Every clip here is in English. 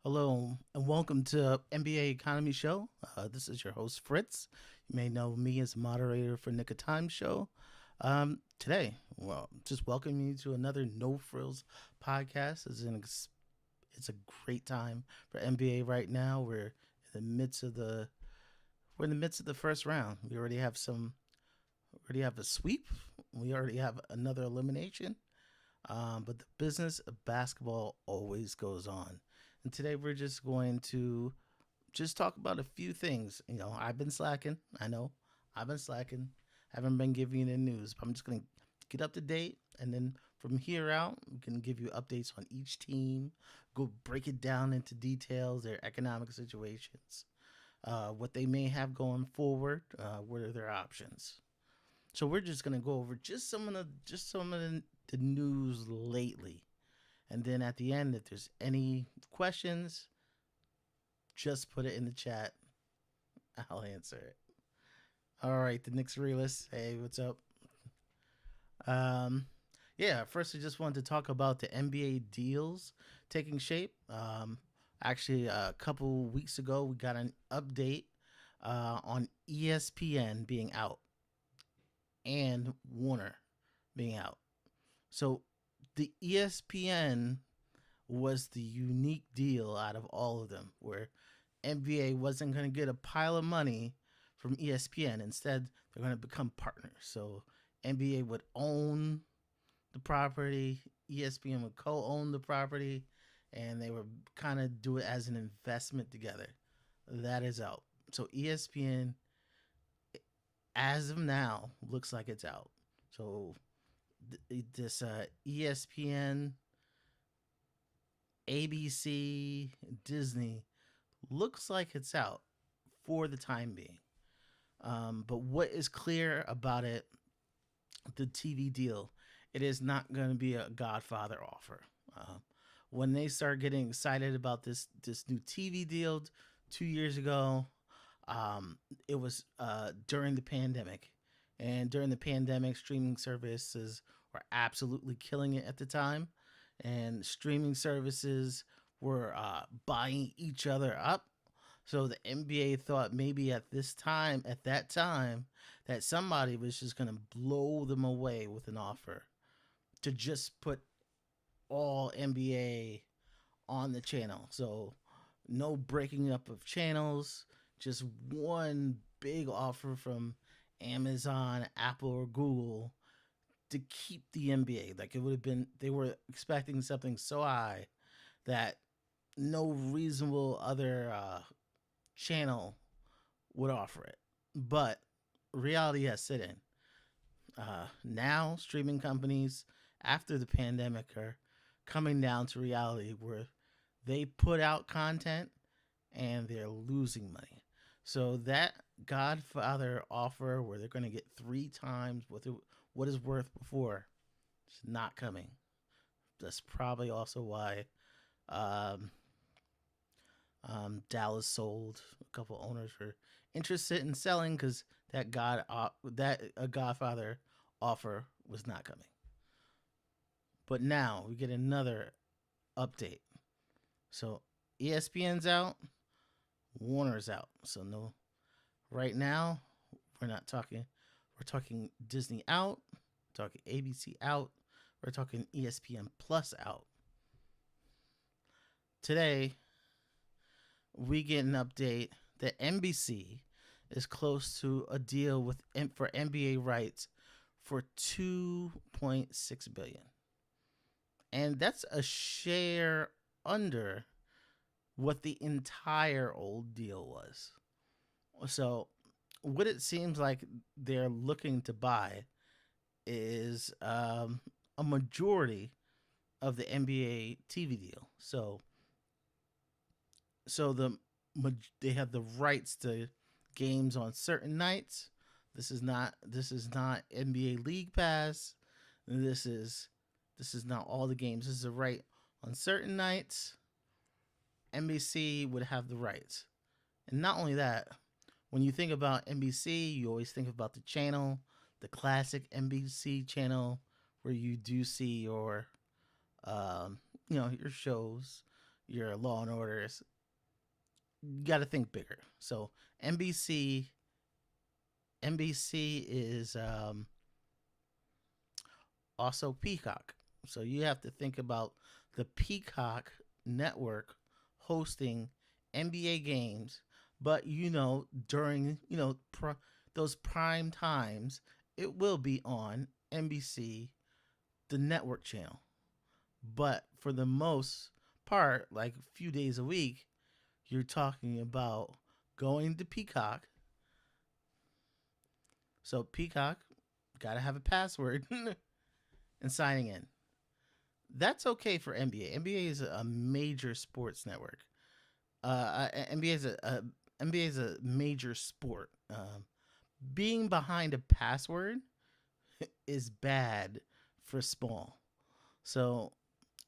Hello and welcome to NBA Economy Show. This is your host Fritz. You may know me as moderator for Nick of Time Show. Just welcoming you to another No Frills podcast. It's a great time for NBA right now. We're in the midst of the first round. We already have a sweep. We already have another elimination. But the business of basketball always goes on. And today we're just going to just talk about a few things. I've been slacking. I know I've been slacking. Haven't been giving you the news, but I'm just going to get up to date. And then from here out, we can give you updates on each team, go break it down into details, their economic situations, what they may have going forward, what are their options. So we're just gonna go over just some of the news lately, and then at the end, if there's any questions, just put it in the chat. I'll answer it. All right, the Knicks realist. Hey, what's up? Um, yeah. First, I just wanted to talk about the NBA deals taking shape. Actually, a couple weeks ago, we got an update on ESPN being out and Warner being out. So the ESPN was the unique deal out of all of them, where NBA wasn't going to get a pile of money from ESPN. Instead, they're going to become partners. So NBA would own the property, ESPN would co own the property, and they would kind of do it as an investment together. That is out. So ESPN, as of now, looks like it's out. So this ESPN, ABC, Disney looks like it's out for the time being. But what is clear about it, the TV deal, it is not going to be a Godfather offer. When they start getting excited about this new TV deal 2 years ago, it was during the pandemic, and during the pandemic, streaming services were absolutely killing it at the time, and streaming services were buying each other up. So the NBA thought maybe at that time, that somebody was just going to blow them away with an offer to just put all NBA on the channel. So no breaking up of channels, just one big offer from Amazon, Apple, or Google to keep the NBA. Like it would have been, they were expecting something so high that no reasonable other channel would offer it. But reality has set in. Now, streaming companies, after the pandemic, are coming down to reality where they put out content and they're losing money. So that Godfather offer where they're going to get three times what is worth before is not coming. That's probably also why um, Dallas sold. A couple owners were interested in selling because that a Godfather offer was not coming. But now we get another update. So ESPN's out, Warner's out. So no, right now we're not talking. We're talking Disney out, we're talking ABC out, we're talking ESPN Plus out. Today we get an update that NBC is close to a deal for NBA rights for 2.6 billion. And that's a share under what the entire old deal was. So what it seems like they're looking to buy is a majority of the NBA TV deal. So they have the rights to games on certain nights. This is not NBA League Pass. This is not all the games. This is a right on certain nights. NBC would have the rights, and not only that. When you think about NBC, you always think about the channel, the classic NBC channel, where you do see your, your shows, your Law and Orders. You got to think bigger. So NBC NBC is also Peacock. So you have to think about the Peacock network hosting NBA games, but during those prime times, it will be on NBC, the network channel. But for the most part, like a few days a week, you're talking about going to Peacock. So Peacock got to have a password and signing in. That's okay for NBA. NBA is a major sports network. NBA is NBA is a major sport. Being behind a password is bad for small. So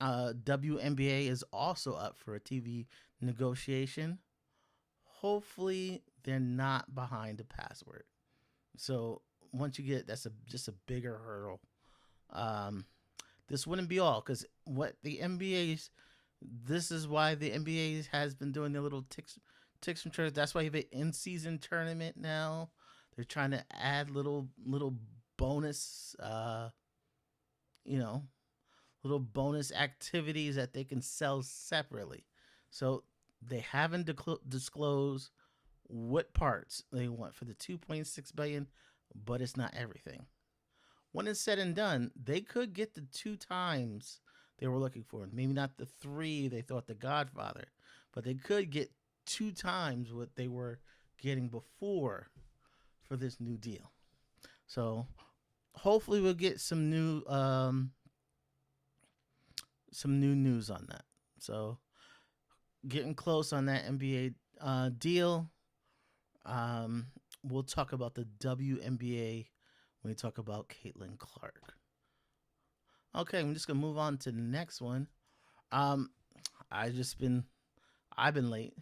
WNBA is also up for a TV negotiation. Hopefully, they're not behind a password. So once you get just a bigger hurdle. Um, this wouldn't be all because what the NBA's this is why the NBA has been doing their little ticks and tricks. That's why you have an in season tournament now. They're trying to add little bonus, you know, little bonus activities that they can sell separately. So they haven't disclosed what parts they want for the 2.6 billion, but it's not everything. When it's said and done, they could get the two times they were looking for. Maybe not the three they thought the Godfather, but they could get two times what they were getting before for this new deal. So hopefully we'll get some new news on that. So getting close on that NBA deal. Um, we'll talk about the WNBA when we talk about Caitlin Clark. Okay, I'm just gonna move on to the next one. Um, I just been I've been late.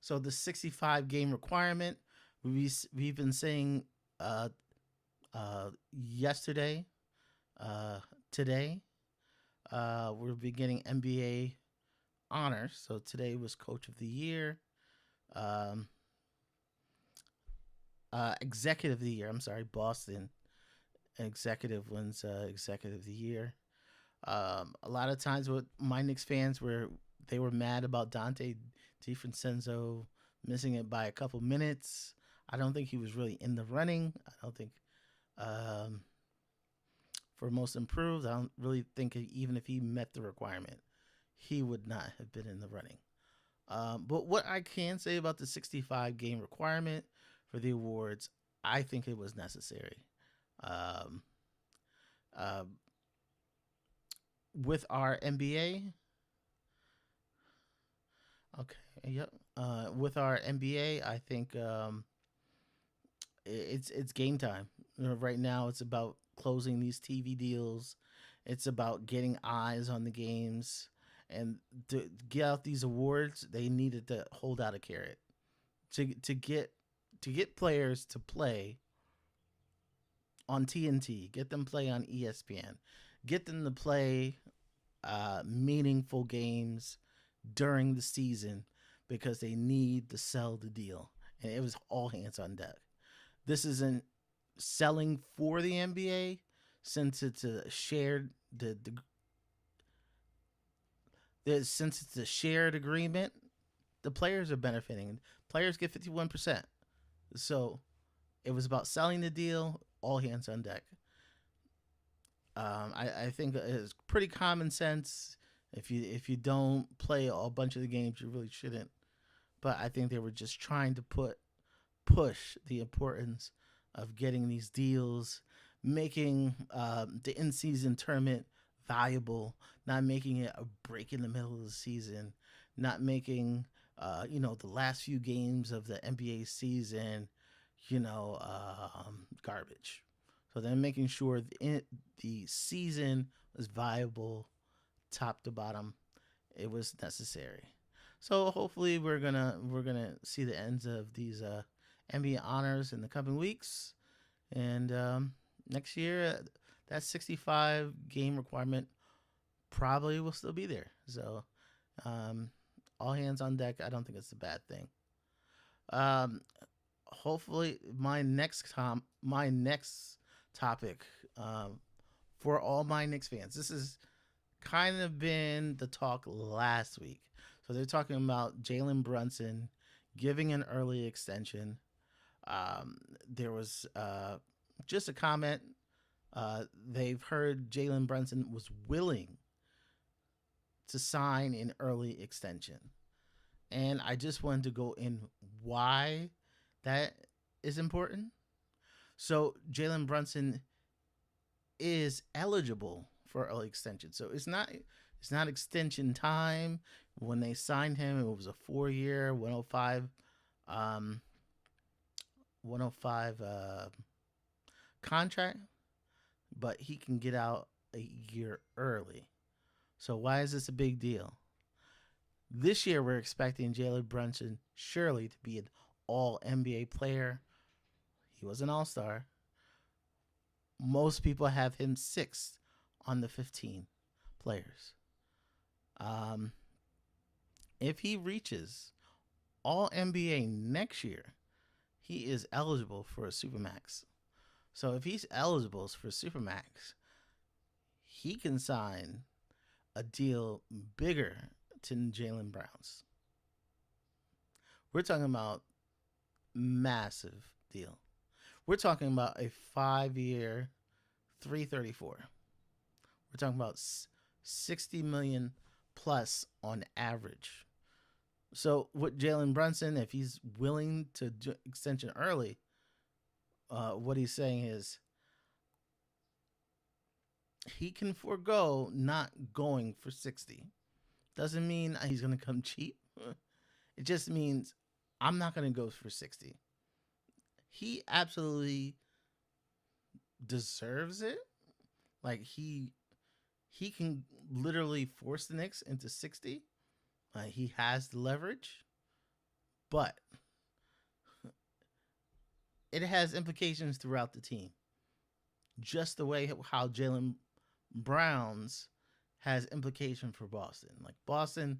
So the 65 game requirement we've been saying yesterday, today, we'll be getting NBA honors. So today was Coach of the Year, um, Executive of the Year. I'm sorry, Boston Executive wins Executive of the Year. A lot of times with my Knicks fans they were mad about Dante DiFrancesco missing it by a couple minutes. I don't think he was really in the running. I don't think um, for most improved. I don't really think even if he met the requirement, he would not have been in the running. But what I can say about the 65 game requirement for the awards, I think it was necessary. Um, uh, with our NBA, okay, yep. With our NBA, I think it's game time. Right now, it's about closing these TV deals. It's about getting eyes on the games, and to get out these awards, they needed to hold out a carrot to get players to play on TNT, get them play on ESPN, get them to play meaningful games during the season because they need to sell the deal, and it was all hands on deck. This isn't selling for the NBA since it's a shared since it's a shared agreement. The players are benefiting. Players get 51%. So it was about selling the deal. All hands on deck. I think it's pretty common sense. If you don't play a bunch of the games, you really shouldn't. But I think they were just trying to push the importance of getting these deals, making the in season tournament valuable, not making it a break in the middle of the season, not making the last few games of the NBA season, garbage. So they're making sure the season was viable, top to bottom. It was necessary. So hopefully we're gonna see the ends of these NBA honors in the coming weeks, and next year that 65 game requirement probably will still be there. So all hands on deck. I don't think it's a bad thing. Um, Hopefully, my next topic, for all my Knicks fans. This has kind of been the talk last week. So they're talking about Jalen Brunson giving an early extension. There was just a comment. They've heard Jalen Brunson was willing to sign an early extension. And I just wanted to go in why that is important. So Jalen Brunson is eligible for early extension. So it's not extension time. When they signed him, it was a 4 year, 105 contract, but he can get out a year early. So why is this a big deal? This year we're expecting Jalen Brunson surely to be an all NBA player. He was an all-star. Most people have him sixth on the 15 players. If he reaches all NBA next year, he is eligible for a Supermax. So if he's eligible for Supermax, he can sign a deal bigger than Jalen Brown's. We're talking about massive deal. We're talking about a 5 year, 334. We're talking about 60 million plus on average. So with Jalen Brunson, if he's willing to do extension early, what he's saying is he can forego not going for 60. Doesn't mean he's going to come cheap. It just means I'm not going to go for 60. He absolutely deserves it. Like he can literally force the Knicks into 60. He has the leverage, but it has implications throughout the team. Just the way how Jalen Brown's has implication for Boston. Like Boston,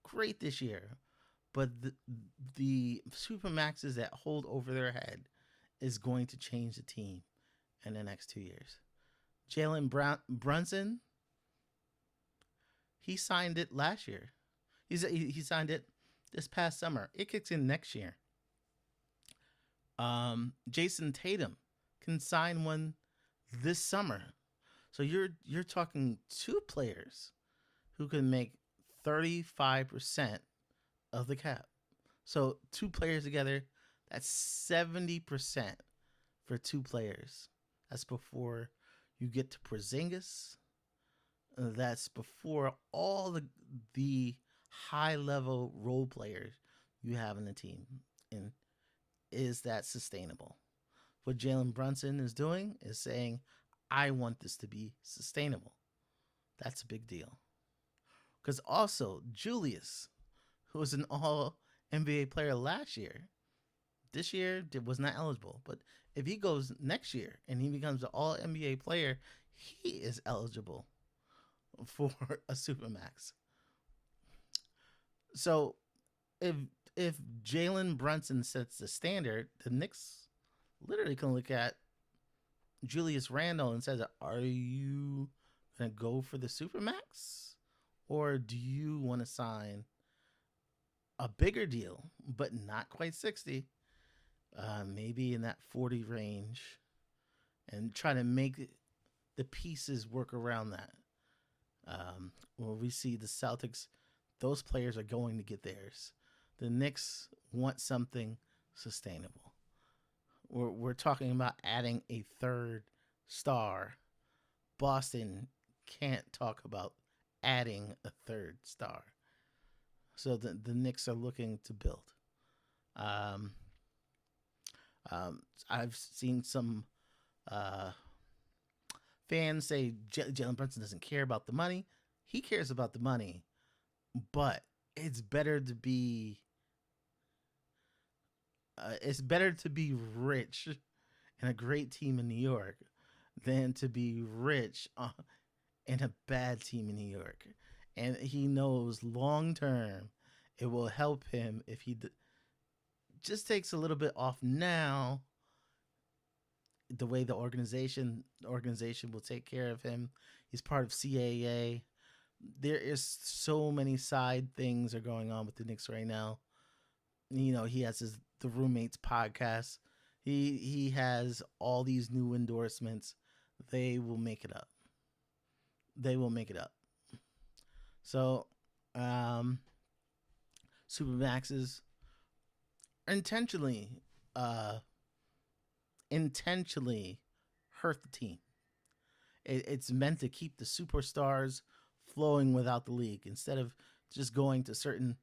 great this year, but the supermaxes that hold over their head is going to change the team in the next 2 years. Jalen Brunson, he signed it last year. He signed it this past summer. It kicks in next year. Jason Tatum can sign one this summer. So you're talking two players who can make 35% of the cap. So two players together, that's 70% for two players. That's before you get to Porzingis. That's before all the high level role players you have in the team. And is that sustainable? What Jalen Brunson is doing is saying, I want this to be sustainable. That's a big deal. Because also, Julius, who was an all NBA player last year, this year was not eligible. But if he goes next year and he becomes an all NBA player, he is eligible for a Supermax. So if Jalen Brunson sets the standard, the Knicks literally can look at Julius Randle and says, are you going to go for the Supermax? Or do you want to sign a bigger deal, but not quite 60, maybe in that 40 range, and try to make the pieces work around that? Where we see the Celtics, those players are going to get theirs. The Knicks want something sustainable. We're talking about adding a third star. Boston can't talk about adding a third star. So the Knicks are looking to build. I've seen some fans say Jalen Brunson doesn't care about the money. He cares about the money, but it's better to be rich and a great team in New York than to be rich in a bad team in New York. And he knows long term, It will help him if just takes a little bit off now. The way the organization will take care of him. He's part of CAA. There is so many side things are going on with the Knicks right now. He has the roommates podcast. He has all these new endorsements. They will make it up. They will make it up. So, um, Supermaxes intentionally, uh, intentionally hurt the team. It's meant to keep the superstars flowing without the league instead of just going to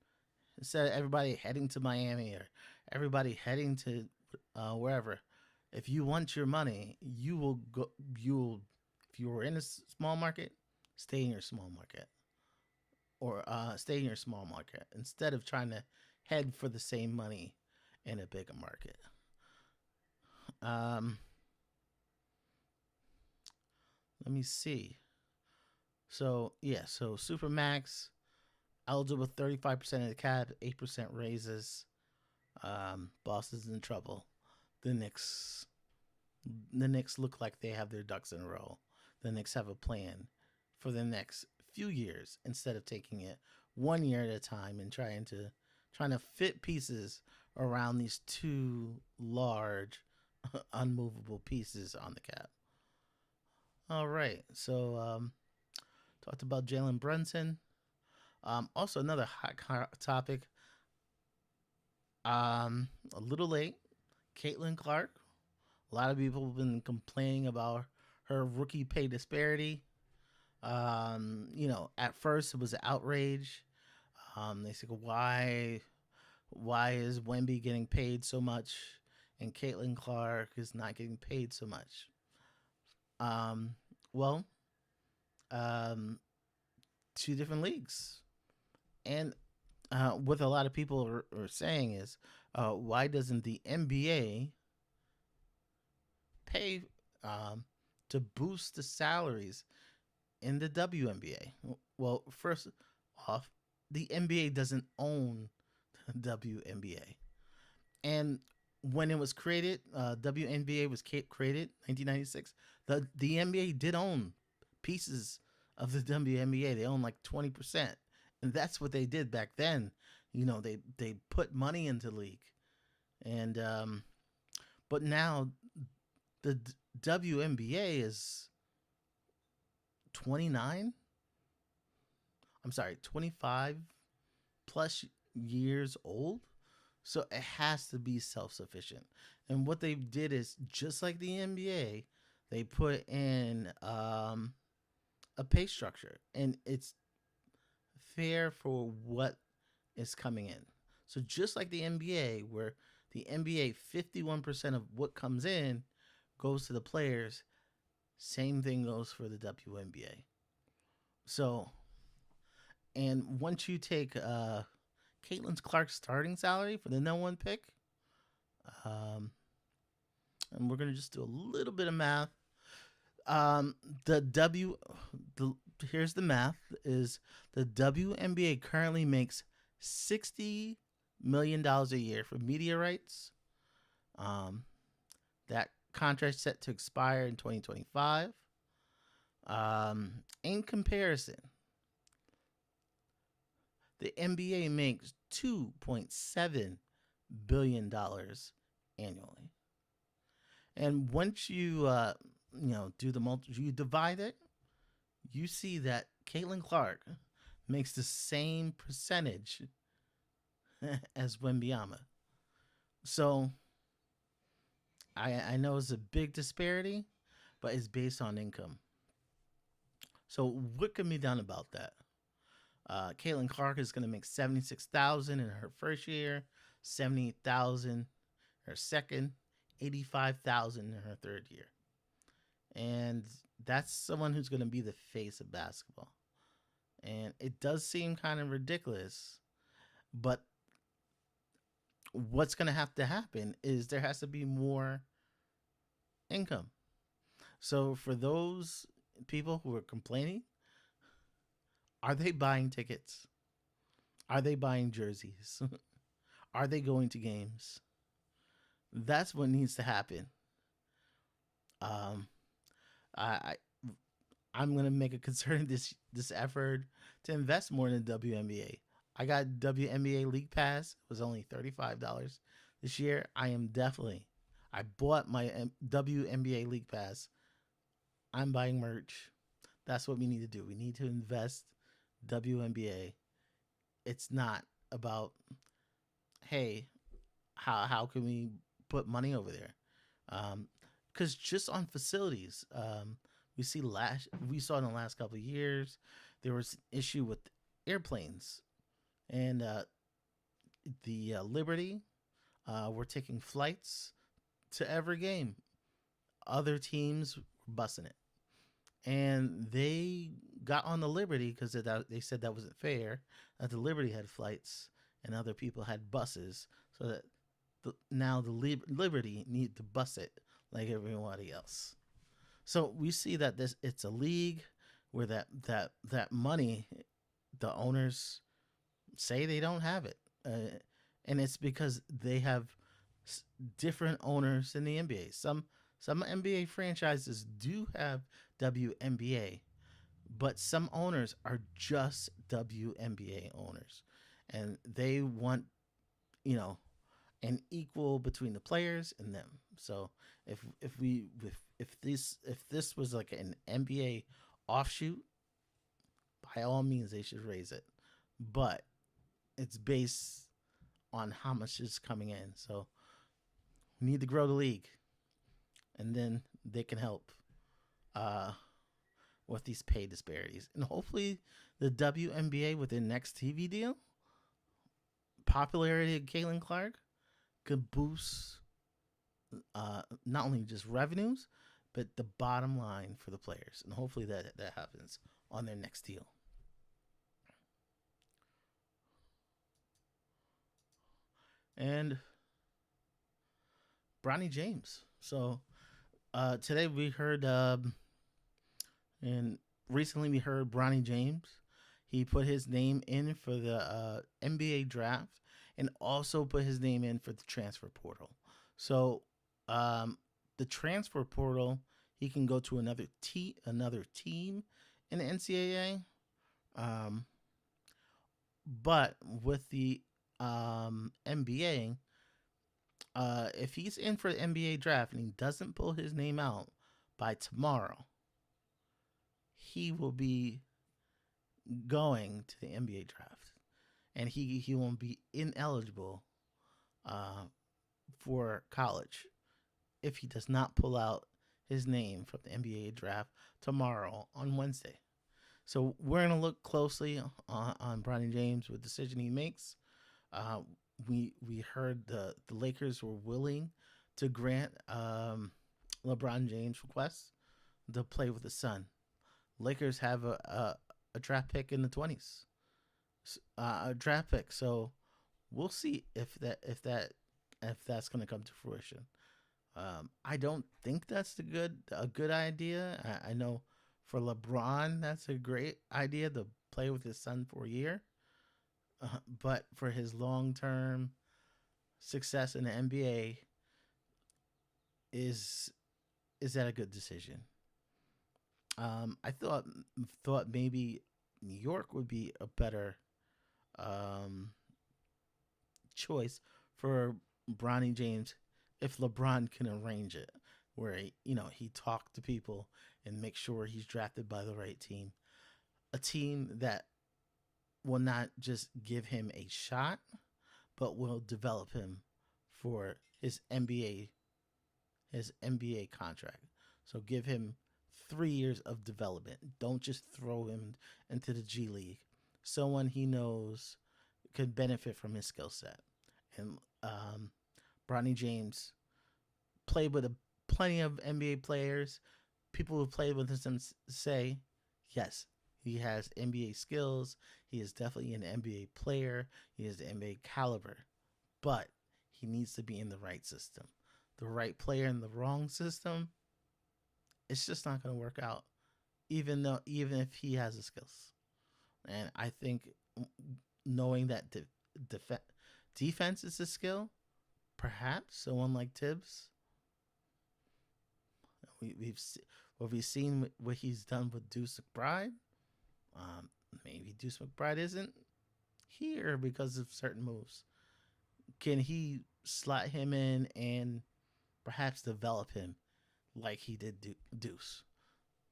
instead of everybody heading to Miami or everybody heading to wherever. If you want your money, you will go. If you were in a small market, stay in your small market, or stay in your small market instead of trying to head for the same money in a bigger market. Um, Let me see. So yeah, so Supermax eligible 35% of the cap, 8% raises. Boston's in trouble. The Knicks, the Knicks look like they have their ducks in a row. The Knicks have a plan for the next few years instead of taking it 1 year at a time and trying to fit pieces around these two large, unmovable pieces on the cap. All right, so talked about Jalen Brunson. Also, another hot topic. A little late. Caitlin Clark. A lot of people have been complaining about her rookie pay disparity. At first it was an outrage. They said, why is Wemby getting paid so much and Caitlin Clark is not getting paid so much? Well, um, two different leagues. And what a lot of people are saying is, why doesn't the NBA pay to boost the salaries in the WNBA? Well, first off, the NBA doesn't own the WNBA. And when it was created, WNBA was created 1996. The NBA did own pieces of the WNBA. They owned like 20%, and that's what they did back then. They put money into the league, and but now the WNBA is 29. I'm sorry, 25 plus years old. So it has to be self sufficient. And what they did is just like the NBA, they put in a pay structure, and it's fair for what is coming in. So just like the NBA, where the NBA 51% of what comes in goes to the players, same thing goes for the WNBA. So, and once you take Caitlin Clark's starting salary for the no one pick, um, and we're gonna just do a little bit of math. Um, the W, the Here's the math: is the WNBA currently makes $60 million a year for media rights. Um, that contract set to expire in 2025. In comparison, the NBA makes $2.7 billion annually. And once you do you divide it, you see that Caitlin Clark makes the same percentage as Wembyama. So I know it's a big disparity, but it's based on income. So what can be done about that? Caitlin Clark is going to make 76,000 in her first year, 78,000 her second, 85,000 in her third year, and that's someone who's going to be the face of basketball. And it does seem kind of ridiculous, but what's going to have to happen is there has to be more income. So for those people who are complaining, are they buying tickets? Are they buying jerseys? Are they going to games? That's what needs to happen. Um, I I'm gonna make a concerted this effort to invest more in the WNBA. I got WNBA League Pass. It was only $35 this year. I am definitely. I bought my WNBA League Pass. I'm buying merch. That's what we need to do. We need to invest WNBA. It's not about, hey, how can we put money over there? Because just on facilities, we saw in the last couple of years there was an issue with airplanes, and the Liberty were taking flights to every game. Other teams were bussing it, and they got on the Liberty because they said that wasn't fair. That the Liberty had flights and other people had buses, so that now the Liberty need to bus it like everybody else. So we see that this it's a league where that money, the owners say they don't have it, and it's because they have different owners in the NBA. Some NBA franchises do have WNBA, but some owners are just WNBA owners, and they want, you know, an equal between the players and them. So if this was like an NBA offshoot, by all means they should raise it, but it's based on how much is coming in. So we need to grow the league, and then they can help uh, with these pay disparities, and hopefully the WNBA with their next TV deal, popularity of Caitlin Clark could boost not only just revenues, but the bottom line for the players. And hopefully that happens on their next deal. And Bronny James. So today we heard, and recently we heard Bronny James. He put his name in for the NBA draft and also put his name in for the transfer portal. So um, the transfer portal, he can go to another team in the NCAA. Um, but with the NBA, if he's in for the NBA draft and he doesn't pull his name out by tomorrow, he will be going to the NBA draft, and he won't be ineligible uh, for college if he does not pull out his name from the NBA draft tomorrow on Wednesday. So we're gonna look closely on Bronny James with the decision he makes. Uh, we heard the Lakers were willing to grant LeBron James' request to play with the Sun. Lakers have a draft pick in the 20s, a draft pick. So we'll see if that's going to come to fruition. I don't think that's a good idea. I know for LeBron that's a great idea to play with his son for a year, but for his long term success in the NBA, is is that a good decision? I thought maybe New York would be a better um, choice for Bronny James if LeBron can arrange it, where he talked to people and make sure he's drafted by the right team, a team that will not just give him a shot, but will develop him for his NBA contract. So give him 3 years of development. Don't just throw him into the G League. Someone he knows could benefit from his skill set. And Bronny James played with plenty of NBA players. People who played with him say, yes, he has NBA skills. He is definitely an NBA player. He is the NBA caliber. But he needs to be in the right system. The right player in the wrong system, it's just not going to work out, even if he has the skills. And I think knowing that def- defense is a skill. Perhaps someone like Tibbs. We've what we've seen what he's done with Deuce McBride. Um, Maybe Deuce McBride isn't here because of certain moves. Can he slot him in and perhaps develop him like he did Deuce?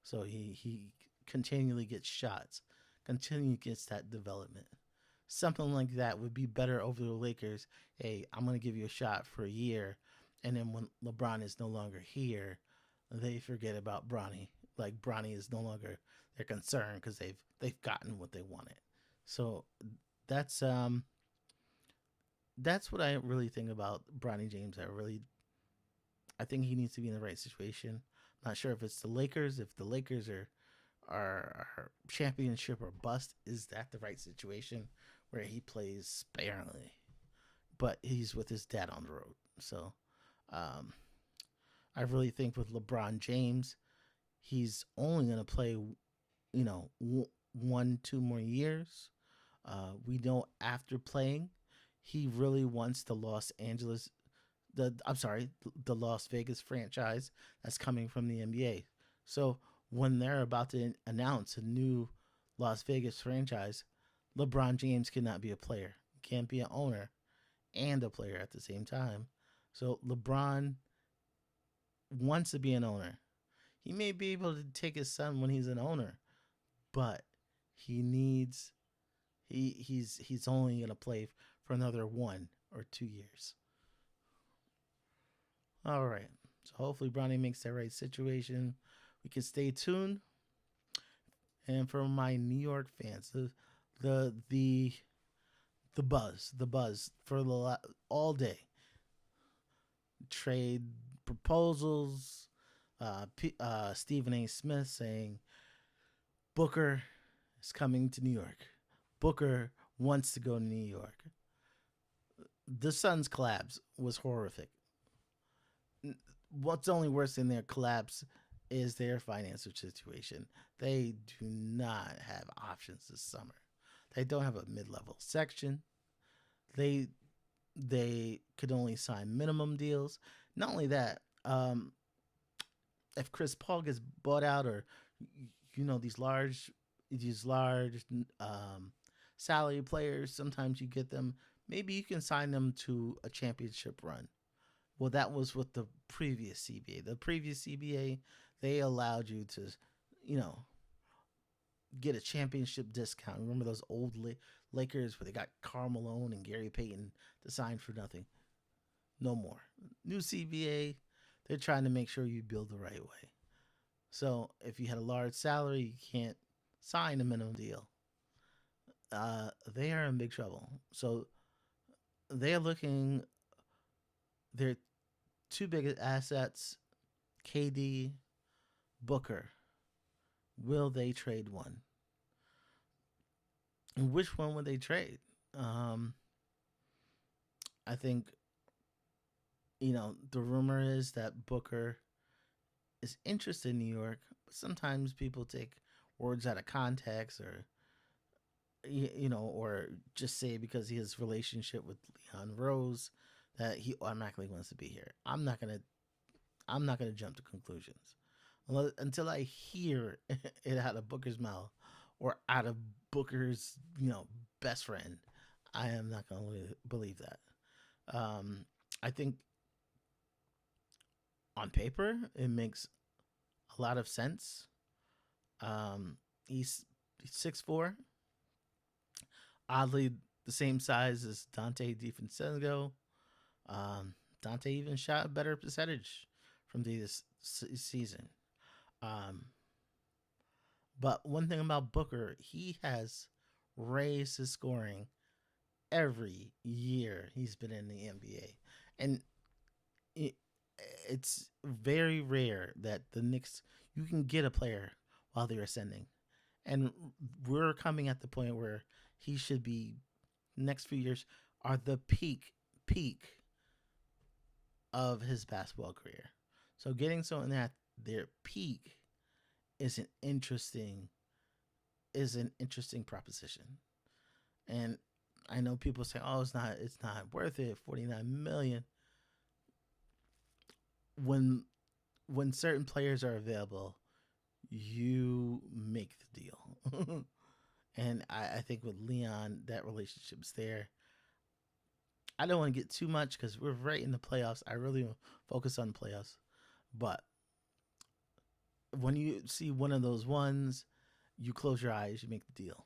So he continually gets shots, continually gets that development. Something like that would be better over the Lakers. Hey, I'm gonna give you a shot for a year, and then when LeBron is no longer here, they forget about Bronny. Like Bronny is no longer their concern because they've gotten what they wanted. So that's um that's what I really think about Bronny James. I think he needs to be in the right situation. Not sure if it's the Lakers. If the Lakers are championship or bust, is that the right situation where he plays sparingly? But he's with his dad on the road, so um, I really think with LeBron James, he's only going to play, one, 2 more years. We know after playing, he really wants the Los Angeles, I'm sorry, the Las Vegas franchise that's coming from the NBA. So when they're about to announce a new Las Vegas franchise, LeBron James cannot be a player, can't be an owner and a player at the same time. So LeBron wants to be an owner. He may be able to take his son when he's an owner, but he needs he's only gonna play for another 1 or 2 years. All right. So hopefully Bronny makes that right situation. We can stay tuned. And for my New York fans, the the the buzz for all day. Trade proposals. Stephen A. Smith saying Booker is coming to New York. Booker wants to go to New York. The Suns' collapse was horrific. What's only worse than their collapse is their financial situation. They do not have options this summer. They don't have a mid-level section. They they could only sign minimum deals. Not only that, if Chris Paul gets bought out, or these large salary players, sometimes you get them. Maybe you can sign them to a championship run. Well, that was with the previous CBA. The previous CBA, they allowed you to, you know, get a championship discount. Remember those old Lakers where they got Karl Malone and Gary Payton to sign for nothing? No more. New CBA, they're trying to make sure you build the right way. So if you had a large salary, you can't sign a minimum deal. They are in big trouble. So they're looking, their two biggest assets, KD, Booker. Will they trade one? And which one would they trade? Um, I think, the rumor is that Booker is interested in New York, but sometimes people take words out of context, or just say because he has relationship with Leon Rose that he automatically wants to be here. I'm not gonna jump to conclusions until I hear it out of Booker's mouth or out of Booker's best friend. I am not gonna believe that. I think on paper it makes a lot of sense. Um, he's 6'4", oddly the same size as Dante DiVincenzo. Dante even shot a better percentage from this season. Um, but one thing about Booker, he has raised his scoring every year he's been in the NBA, and it, it's very rare that the Knicks you can get a player while they're ascending, and we're coming at the point where he should be next few years are the peak of his basketball career. So getting someone at their peak is an interesting proposition. And I know people say, "Oh, it's not worth it. 49 million." When certain players are available, you make the deal. And I think with Leon, that relationship's there. I don't want to get too much because we're right in the playoffs. I really want to focus on the playoffs. But when you see one of those ones, you close your eyes, you make the deal.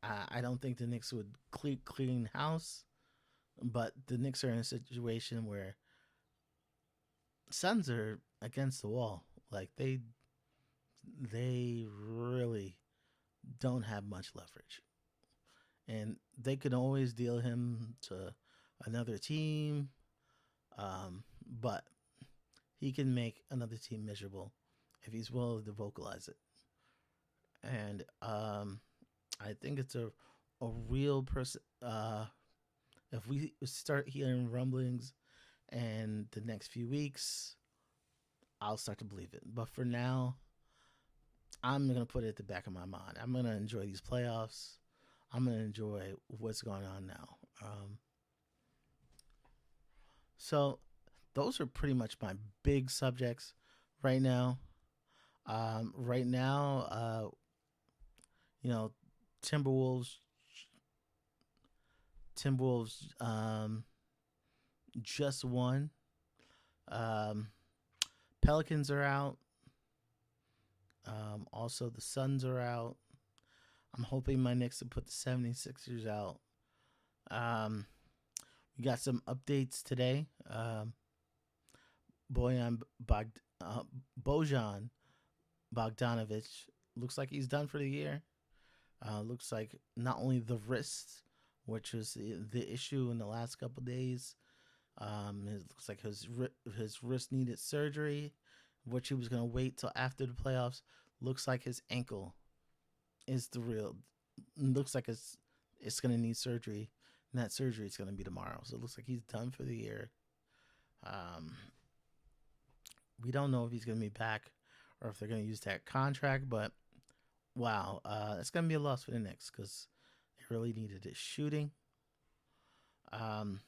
I don't think the Knicks would clean house, but the Knicks are in a situation where Suns are against the wall. Like they really don't have much leverage, and they could always deal him to another team. But he can make another team miserable if he's willing to vocalize it. And I think it's a real person. If we start hearing rumblings and the next few weeks, I'll start to believe it. But for now, I'm gonna put it at the back of my mind. I'm gonna enjoy these playoffs. I'm gonna enjoy what's going on now. So those are pretty much my big subjects right now. Right now, you know, Timberwolves, Timberwolves just won. Um, Pelicans are out. Also, the Suns are out. I'm hoping my Knicks will put the 76ers out. Um, we got some updates today. Bojan Bojan Bogdanovich looks like he's done for the year. Looks like not only the wrist, which was the issue in the last couple of days. It looks like his wrist needed surgery, which he was gonna wait till after the playoffs. Looks like his ankle is the real. Looks like it's gonna need surgery, and that surgery is gonna be tomorrow. So it looks like he's done for the year. Um, we don't know if he's gonna be back or if they're gonna use that contract, but wow, it's gonna be a loss for the Knicks because they really needed his shooting. Um,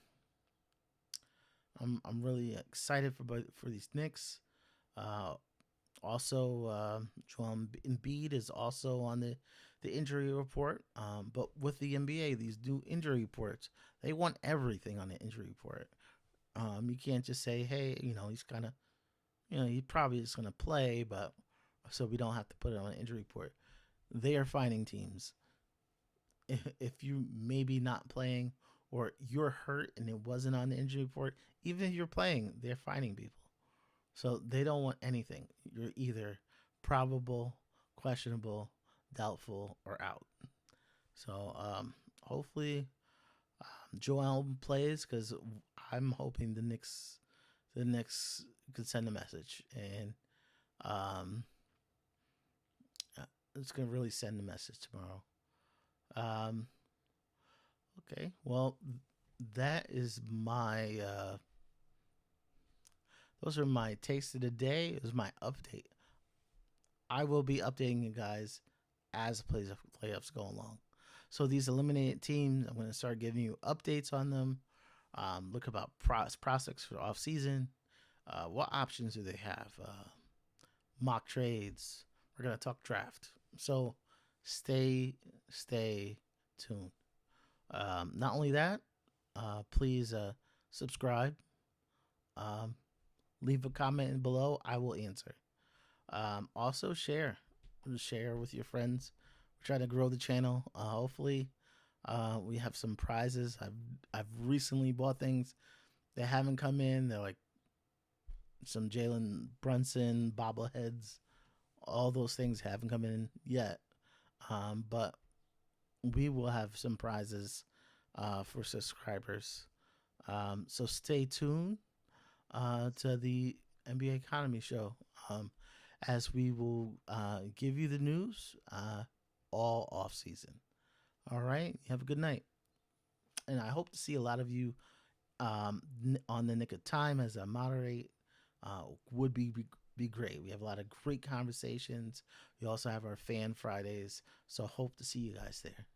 I'm really excited for these Knicks. Uh, Also, Joel Embiid is also on the injury report. But with the NBA, these new injury reports, they want everything on the injury report. You can't just say, hey, he's kind of, he probably is going to play, but so we don't have to put it on an injury report. They are finding teams. If you maybe not playing or you're hurt and it wasn't on the injury report, even if you're playing, they're finding people. So they don't want anything. You're either probable, questionable, doubtful, or out. So hopefully Joel plays because I'm hoping the Knicks could send a message and um, it's gonna really send a message tomorrow. Um, okay, well that is my those are my takes of the day. It was my update. I will be updating you guys as playoffs go along. So these eliminated teams, I'm going to start giving you updates on them. Look about prospects for off season. What options do they have? Mock trades. We're going to talk draft. So stay tuned. Not only that, please subscribe. Um, Leave a comment below. I will answer. Also share with your friends. We're trying to grow the channel. Hopefully, we have some prizes. I've recently bought things that haven't come in. They're like some Jalen Brunson bobbleheads. All those things haven't come in yet. But we will have some prizes for subscribers. So stay tuned to the NBA Economy Show, as we will give you the news all off season. All right, have a good night, and I hope to see a lot of you on the Nick of Time as I moderate. Would be great. We have a lot of great conversations. We also have our Fan Fridays, so hope to see you guys there.